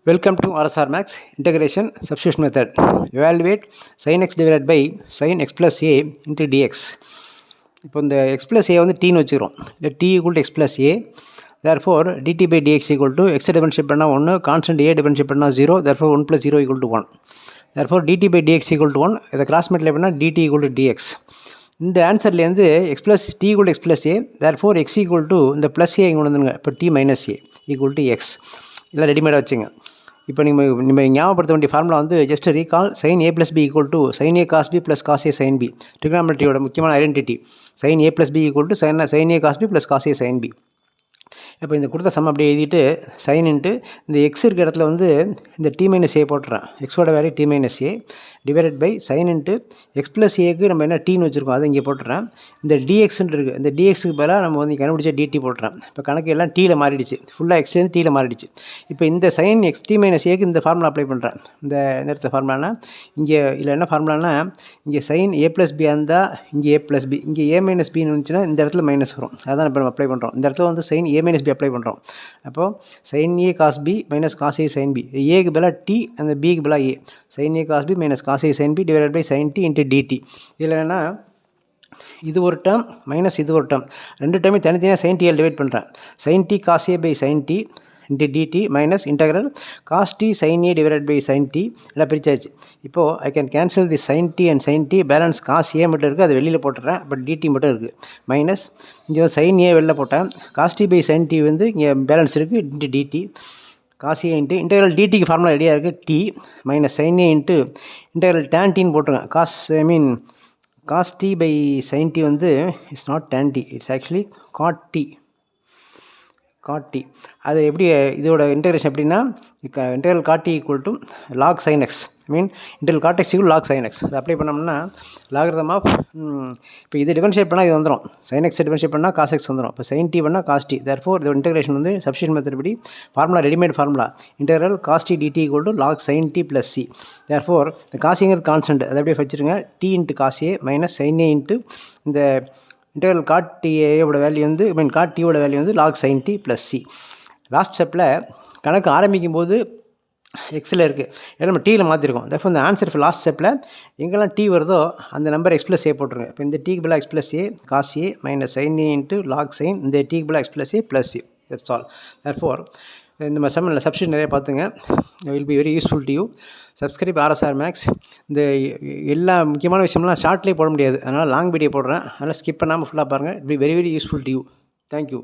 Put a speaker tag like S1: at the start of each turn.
S1: Welcome to RSR Max Integration Substitution Method. Evaluate sin x divided by sin x plus a into dx. இப்போ இந்த x plus a வந்து t ன்னு வச்சுக்கிறோம். இல்லை t equal to x plus a. Therefore dt by dx equal to x differentiate பண்ணால் 1, constant a differentiate பண்ணால் 0. Therefore 1 plus 0 equal to 1. Therefore dt by dx equal to 1. இதை cross multiply பண்ணால் dt equal to dx. இந்த ஆன்சர்லேருந்து x plus t equal to x plus a. Therefore x equal to இந்த plus a இங்கே வந்துங்க. இப்போ t minus a equal to x. இல்லை ரெடிமேடாக வச்சுங்க. இப்போ நம்ம ஞாபகப்படுத்த வேண்டிய ஃபார்முலா வந்து just recall sine A plus B equal to sine A cos B plus cos A sine B. ட்ரிகனாமெட்ரியோட முக்கியமான identity sine A plus B equal to sine A cos B plus cos A sine B. இப்போ இந்த கொடுத்த some அப்படியே எழுதிட்டு sign into இந்த X இருக்கிற இடத்துல வந்து இந்த டி மைனஸ் ஏ போட்டுறேன். எக்ஸோட value T minus A divided by sine into X plus ஏக்கு நம்ம என்ன டீன்னு வச்சுருக்கோம் அதை இங்கே போட்டுறேன். இந்த டிஎக்ஸ்ன்னு இருக்குது, இந்த டிஎக்ஸுக்கு பதிலாக நம்ம வந்து கண்டுபிடிச்ச டிடி போட்டுறேன். இப்போ கணக்கு எல்லாம் டீயில் மாறிடுச்சு, ஃபுல்லாக எக்ஸ்லேருந்து டீயில் மாறிடுச்சு. இப்போ இந்த சைன் எக்ஸ் டி மைனஸ் ஏக்கு இந்த ஃபார்முலா அப்ளை பண்ணுறேன். இந்த இடத்த ஃபார்முலானா இங்கே இல்லை என்ன ஃபார்முலானா இங்கே சைன் ஏ ப்ளஸ் பி இருந்தால் இங்கே ஏ ப்ளஸ் பி, இங்கே ஏ மைனஸ் பின்னு இருந்துச்சுன்னா இந்த இடத்துல மைனஸ் வரும். அதான் இப்போ நம்ம அப்ளை பண்ணுறோம். இந்த இடத்துல வந்து sine A minus B apply பண்ணுறோம். அப்போது sine A cos B minus cos A sine B, ஏக்கு பதிலாக டி அந்த பிக்கு பதிலாக A, sine A cos B minus cos A sine B divided by sine T into dt. இதில் என்னென்னா இது ஒரு டேர்ம் மைனஸ் இது ஒரு டேர்ம், ரெண்டு டேர்மே தனித்தனியாக சைன் டிஎல் டிவைட் பண்ணுறேன். Sine T cos A by sine T into DT minus integral cos T sine A divided by sine T எல்லாம் பிரிச்சாச்சு. இப்போது I can cancel the sine T and sine T, balance cos A மட்டும் இருக்குது, அது வெளியில் போட்டுறேன். But DD மட்டும் இருக்குது. மைனஸ் இங்கே வந்து சைன் ஏ வெளில போட்டேன், cos T by sine T வந்து இங்கே பேலன்ஸ் இருக்குது into dt cos A into integral டிடிக்கு ஃபார்முலா ரெடியாக இருக்குது T minus sine A into integral tan டின்னு போட்டுருங்க. Cos T by sine T வந்து it's not tan T, it's actually cot T. அது எப்படி இதோட இன்டெகிரேஷன் எப்படின்னா integral cot T equal to log sine X, integral cot X equal log sine X. அதை apply பண்ணோம்னா லாகிரதம் ஆஃப் இப்போ இது டிஃபரன்ஷியேட் பண்ணால் இது வந்துடும். சைன் எக்ஸ் டிஃபரன்ஷியேட் பண்ணால் காஸ் எக்ஸ் வந்துடும். இப்போ சைன் டி பண்ணால் காஸ் டி. தேர்ஃபோர் இதோட இன்டெகிரேஷன் வந்து சப்ஸ்டியூஷன் மெத்தட் படி formula readymade formula integral cos T DT equal to log sine T plus C. Therefore இந்த காசிங்கிறது கான்ஸ்டன்ட், அதை அப்படியே வச்சுருங்க. T into cos A minus sine A into இந்த இன்டெக்ரல் காட் டிஏயோட வேல்யூ வந்து காட் டியோட வேல்யூ வந்து log sine T plus C. Last ஸ்டெப்பில் கணக்கு ஆரம்பிக்கும் போது எக்ஸில் இருக்குது, எல்லாம் நம்ம டீயில் மாற்றிருக்கோம். தப்போ இந்த ஆன்சர் லாஸ்ட் ஸ்டெப்பில் எங்கெல்லாம் டி வருதோ அந்த நம்பர் எக்ஸ் ப்ளஸ் ஏ போட்டுருங்க. இப்போ இந்த டீக்கு fill X plus A cos A minus sine A into log sine, இந்த டீக்கு fill X plus A plus A. That's all. Therefore இந்த மாதிரி சம்மில் சப்ஸ்டியூஷன் நிறைய பார்த்துங்க. Will be very useful to you. Subscribe RSR maths. இந்த எல்லா முக்கியமான விஷயம்லாம் ஷார்ட்லேயே போட முடியாது, அதனால் லாங் வீடியோ போடுறேன். அதனால் ஸ்கிப் பண்ணாமல் ஃபுல்லாக பாருங்கள். It be very very useful to you. Thank you.